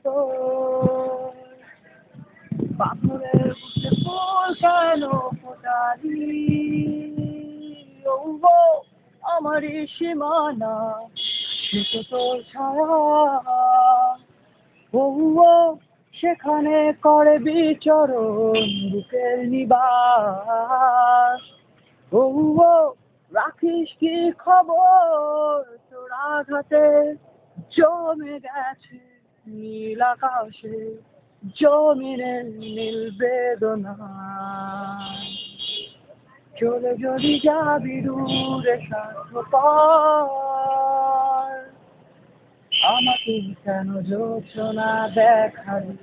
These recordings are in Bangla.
তোর পাথরের বুকে ফুল কেন ফোটালি? ও গো আমারই সীমানা, সে তো তোর ছায়া। ও গো সেখানে করে বিচরণ বুকের নিবাস। ও গো রাখিস কি খবর, তোর আঘাতে জমে গেছে নীল আকাশে, জমিনের নীল বেদনা। চলে যদি যাবি দূরে স্বার্থপর, আমাকে কেন যোছনা দেখালি?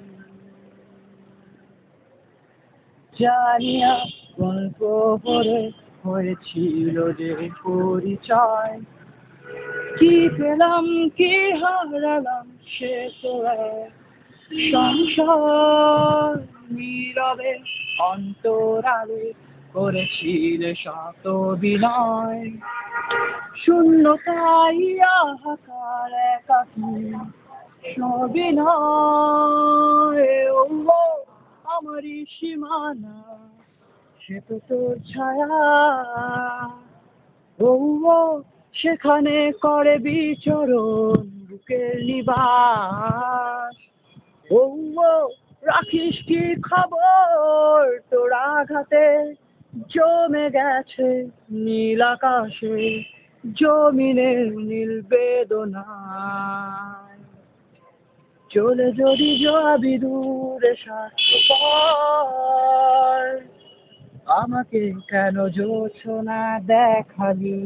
জানি না কোন প্রহরে হয়েছিল যে পরিচয়, কি পেলাম কি হারালাম সে তো এক সংসার। নীরবে অন্তরালে করেছিলে শত বিনয়, শূন্যতাই হাহাকার একাকী সবিনয়। ও গো আমারই সীমানা, সে তো তোর ছায়া। ও গো সেখানে করে বিচরণ বুকের নিবাস। ও গো রাখিস কি খবর, তোর আঘাতে জমে গেছে নীল আকাশে, জমিনের নীল বেদনা। চলে যদি যাবি দূরে স্বার্থপর, আমাকে কেন যোছনা দেখালি?